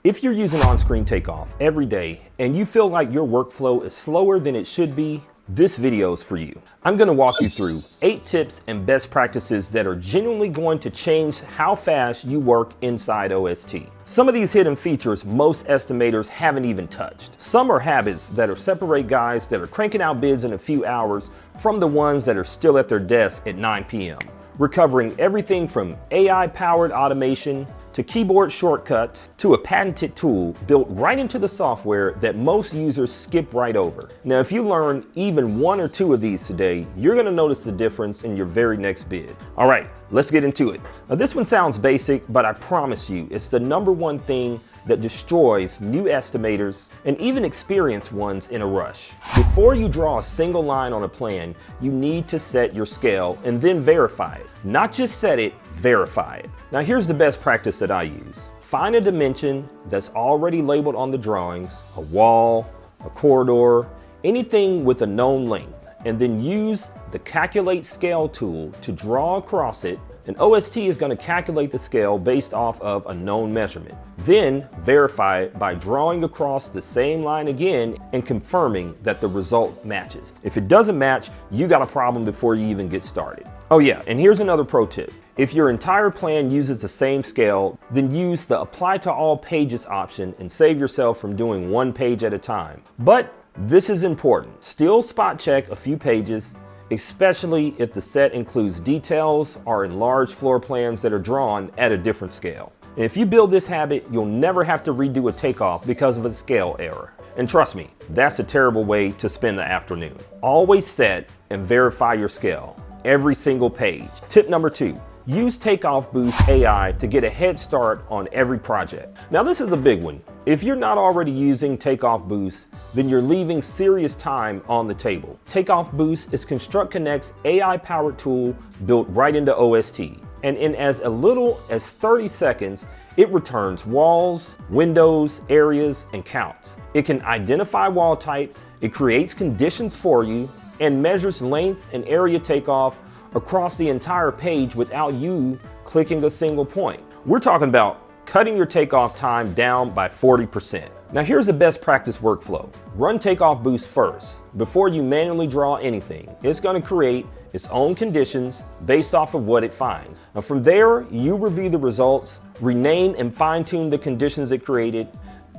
If you're using On-Screen Takeoff every day and you feel like your workflow is slower than it should be, this video is for you. I'm going to walk you through 8 tips and best practices that are genuinely going to change how fast you work inside OST. Some of these hidden features most estimators haven't even touched. Some are habits that separate guys that are cranking out bids in a few hours from the ones that are still at their desk at 9 p.m. We're covering everything from AI-powered automation to keyboard shortcuts, to a patented tool built right into the software that most users skip right over. Now, if you learn even 1 or 2 of these today, you're gonna notice the difference in your very next bid. All right, let's get into it. Now, this one sounds basic, but I promise you, it's the #1 thing that destroys new estimators and even experienced ones in a rush. Before you draw a single line on a plan, you need to set your scale and then verify it. Not just set it, verify it. Now here's the best practice that I use. Find a dimension that's already labeled on the drawings, a wall, a corridor, anything with a known length, and then use the calculate scale tool to draw across it, and OST is going to calculate the scale based off of a known measurement. Then verify it by drawing across the same line again and confirming that the result matches. If it doesn't match, you got a problem before you even get started. Oh yeah, and here's another pro tip. If your entire plan uses the same scale, then use the apply to all pages option and save yourself from doing 1 page at a time. But this is important. Still spot check a few pages, especially if the set includes details or enlarged floor plans that are drawn at a different scale. And if you build this habit, you'll never have to redo a takeoff because of a scale error. And trust me, that's a terrible way to spend the afternoon. Always set and verify your scale every single page. Tip number 2. Use Takeoff Boost AI to get a head start on every project. Now this is a big one. If you're not already using Takeoff Boost, then you're leaving serious time on the table. Takeoff Boost is Construct Connect's AI-powered tool built right into OST. And in as little as 30 seconds, it returns walls, windows, areas, and counts. It can identify wall types, it creates conditions for you, and measures length and area takeoff across the entire page without you clicking a single point. We're talking about cutting your takeoff time down by 40%. Now here's the best practice workflow. Run Takeoff Boost first. Before you manually draw anything, it's going to create its own conditions based off of what it finds. Now from there, you review the results, rename and fine-tune the conditions it created,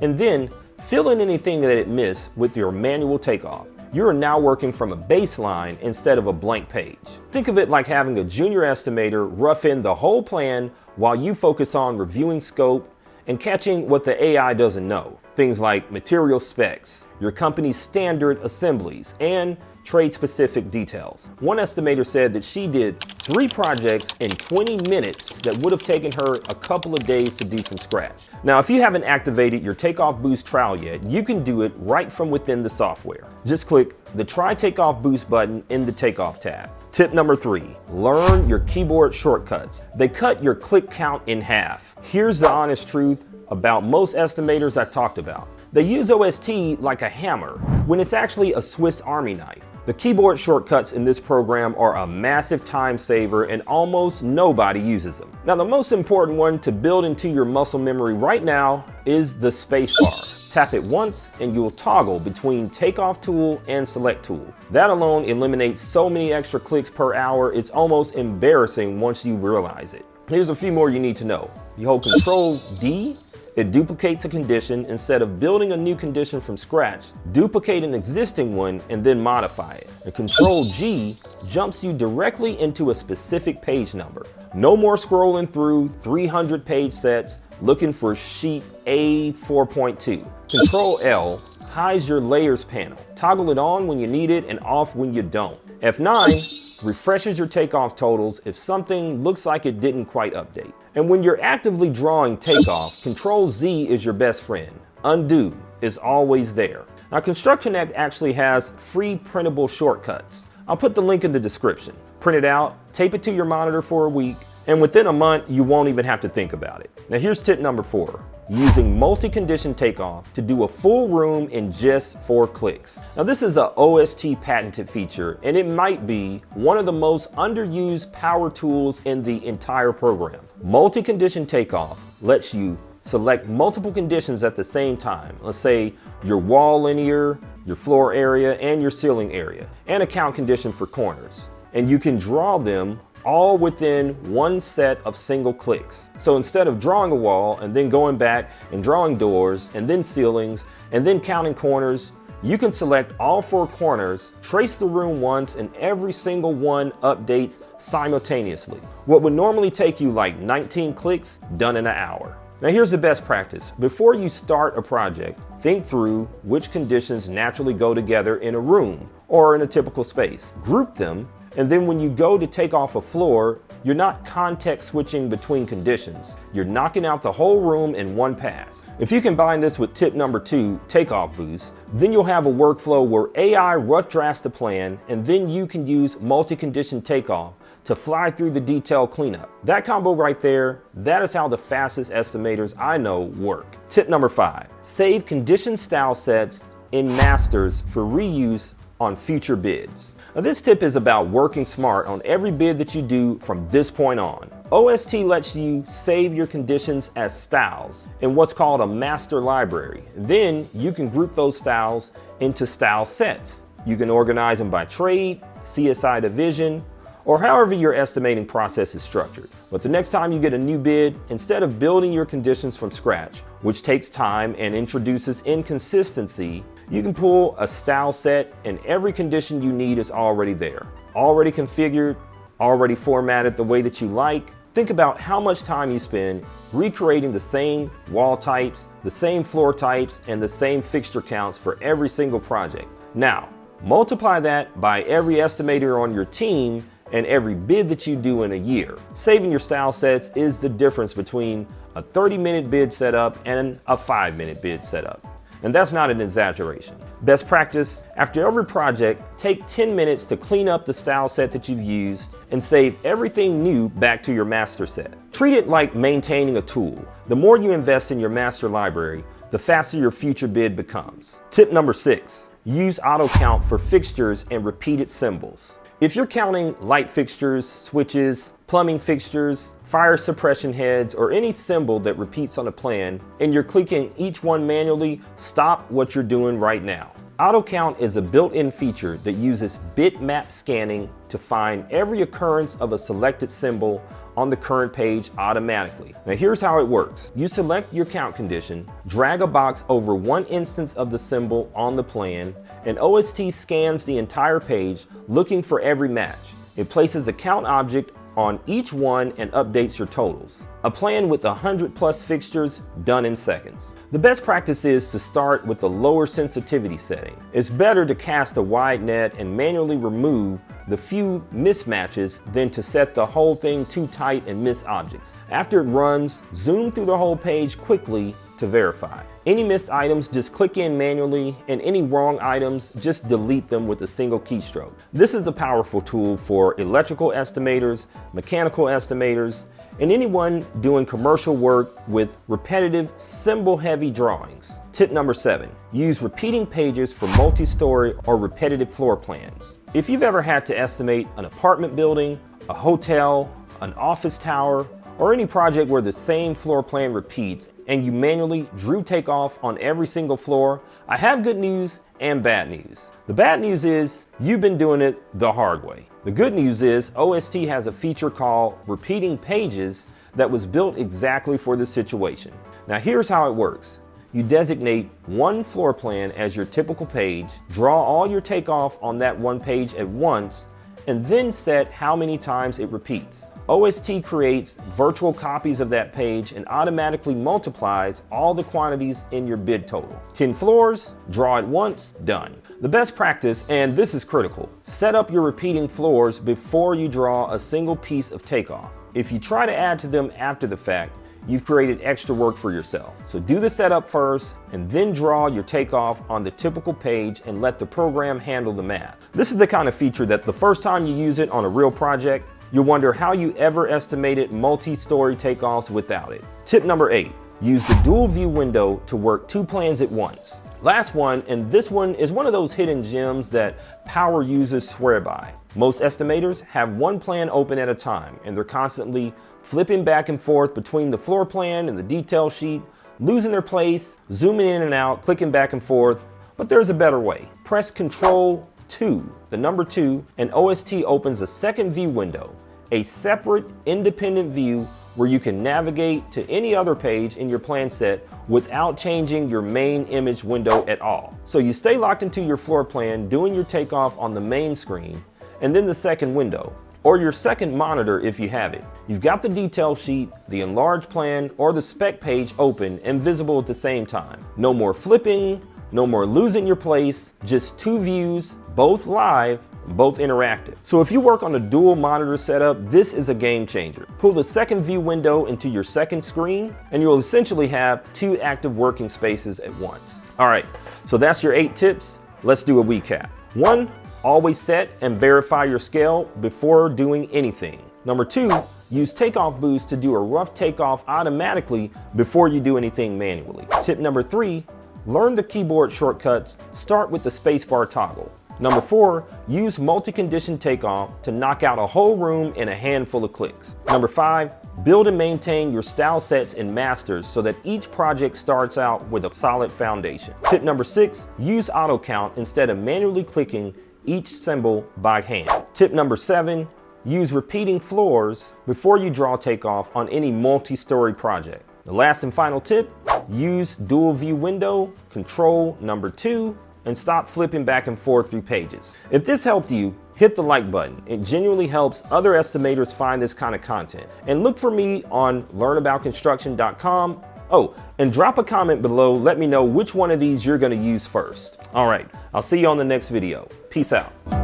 and then fill in anything that it missed with your manual takeoff. You are now working from a baseline instead of a blank page. Think of it like having a junior estimator rough in the whole plan while you focus on reviewing scope and catching what the AI doesn't know. Things like material specs, your company's standard assemblies, and trade-specific details. One estimator said that she did 3 projects in 20 minutes that would have taken her a couple of days to do from scratch. Now, if you haven't activated your Takeoff Boost trial yet, you can do it right from within the software. Just click the Try Takeoff Boost button in the Takeoff tab. Tip number 3, learn your keyboard shortcuts. They cut your click count in half. Here's the honest truth about most estimators I talked about. They use OST like a hammer when it's actually a Swiss Army knife. The keyboard shortcuts in this program are a massive time saver and almost nobody uses them. Now the most important one to build into your muscle memory right now is the spacebar. Tap it once and you'll toggle between Takeoff tool and Select tool. That alone eliminates so many extra clicks per hour, it's almost embarrassing once you realize it. Here's a few more you need to know. You hold Control D, it duplicates a condition. Instead of building a new condition from scratch, duplicate an existing one and then modify it. And Control G jumps you directly into a specific page number. No more scrolling through 300 page sets looking for sheet A4.2. Control L hides your layers panel. Toggle it on when you need it and off when you don't. F9 refreshes your takeoff totals if something looks like it didn't quite update. And when you're actively drawing takeoff, Control Z is your best friend. Undo is always there. Now Construct Connect actually has free printable shortcuts. I'll put the link in the description. Print it out, tape it to your monitor for a week, and within a month, you won't even have to think about it. Now here's tip number 4. Using multi-condition takeoff to do a full room in just 4 clicks. Now this is a OST patented feature, and it might be one of the most underused power tools in the entire program. Multi-condition takeoff lets you Select multiple conditions at the same time. Let's say your wall linear, your floor area, and your ceiling area, and a count condition for corners. And you can draw them all within one set of single clicks. So instead of drawing a wall and then going back and drawing doors and then ceilings and then counting corners, you can select all 4 corners, trace the room once, and every single one updates simultaneously. What would normally take you like 19 clicks, done in an hour. Now here's the best practice. Before you start a project, think through which conditions naturally go together in a room or in a typical space. Group them, and then when you go to take off a floor, you're not context switching between conditions. You're knocking out the whole room in one pass. If you combine this with tip number 2, takeoff boost, then you'll have a workflow where AI rough drafts the plan, and then you can use multi-condition takeoff to fly through the detail cleanup. That combo right there, that is how the fastest estimators I know work. Tip number 5, save condition style sets in masters for reuse on future bids. Now, this tip is about working smart on every bid that you do from this point on. OST lets you save your conditions as styles in what's called a master library. Then you can group those styles into style sets. You can organize them by trade, CSI division, or however your estimating process is structured. But the next time you get a new bid, instead of building your conditions from scratch, which takes time and introduces inconsistency, you can pull a style set and every condition you need is already there. Already configured, already formatted the way that you like. Think about how much time you spend recreating the same wall types, the same floor types, and the same fixture counts for every single project. Now, multiply that by every estimator on your team and every bid that you do in a year. Saving your style sets is the difference between a 30-minute bid setup and a 5-minute bid setup. And that's not an exaggeration. Best practice, after every project, take 10 minutes to clean up the style set that you've used and save everything new back to your master set. Treat it like maintaining a tool. The more you invest in your master library, the faster your future bid becomes. Tip number 6, use auto count for fixtures and repeated symbols. If you're counting light fixtures, switches, plumbing fixtures, fire suppression heads, or any symbol that repeats on a plan, and you're clicking each one manually, stop what you're doing right now. Auto count is a built-in feature that uses bitmap scanning to find every occurrence of a selected symbol on the current page automatically. Now here's how it works. You select your count condition, drag a box over one instance of the symbol on the plan, and OST scans the entire page looking for every match. It places a count object on each one and updates your totals. A plan with 100+ fixtures done in seconds. The best practice is to start with the lower sensitivity setting. It's better to cast a wide net and manually remove the few mismatches than to set the whole thing too tight and miss objects. After it runs, zoom through the whole page quickly to verify. Any missed items, just click in manually, and any wrong items, just delete them with a single keystroke. This is a powerful tool for electrical estimators, mechanical estimators, and anyone doing commercial work with repetitive, symbol-heavy drawings. Tip number 7, use repeating pages for multi-story or repetitive floor plans. If you've ever had to estimate an apartment building, a hotel, an office tower, or any project where the same floor plan repeats and you manually drew takeoff on every single floor, I have good news and bad news. The bad news is you've been doing it the hard way. The good news is OST has a feature called repeating pages that was built exactly for this situation. Now here's how it works. You designate one floor plan as your typical page, draw all your takeoff on that one page at once, and then set how many times it repeats. OST creates virtual copies of that page and automatically multiplies all the quantities in your bid total. 10 floors, draw it once, done. The best practice, and this is critical, set up your repeating floors before you draw a single piece of takeoff. If you try to add to them after the fact, you've created extra work for yourself. So do the setup first and then draw your takeoff on the typical page and let the program handle the math. This is the kind of feature that the first time you use it on a real project, you'll wonder how you ever estimated multi-story takeoffs without it. Tip number 8, use the dual view window to work 2 plans at once. Last one, and this one is one of those hidden gems that power users swear by. Most estimators have one plan open at a time, and they're constantly flipping back and forth between the floor plan and the detail sheet, losing their place, zooming in and out, clicking back and forth, but there's a better way. Press Control 2, the number 2, and OST opens a second view window, a separate independent view where you can navigate to any other page in your plan set without changing your main image window at all. So you stay locked into your floor plan doing your takeoff on the main screen and then the second window, or your second monitor if you have it. You've got the detail sheet, the enlarged plan, or the spec page open and visible at the same time. No more flipping, no more losing your place, just two views, both live, both interactive. So if you work on a dual monitor setup, this is a game changer. Pull the second view window into your second screen and you'll essentially have two active working spaces at once. All right, so that's your 8 tips. Let's do a recap. 1, always set and verify your scale before doing anything. Number 2, use Takeoff Boost to do a rough takeoff automatically before you do anything manually. Tip number 3, learn the keyboard shortcuts. Start with the spacebar toggle. Number 4, use multi-condition takeoff to knock out a whole room in a handful of clicks. Number 5, build and maintain your style sets in masters so that each project starts out with a solid foundation. Tip number 6, use auto count instead of manually clicking each symbol by hand. Tip number 7, use repeating floors before you draw takeoff on any multi-story project. The last and final tip, use dual view window, control number 2, and stop flipping back and forth through pages. If this helped you, hit the like button. It genuinely helps other estimators find this kind of content. And look for me on learnaboutconstruction.com. Oh, and drop a comment below. Let me know which one of these you're going to use first. All right, I'll see you on the next video. Peace out.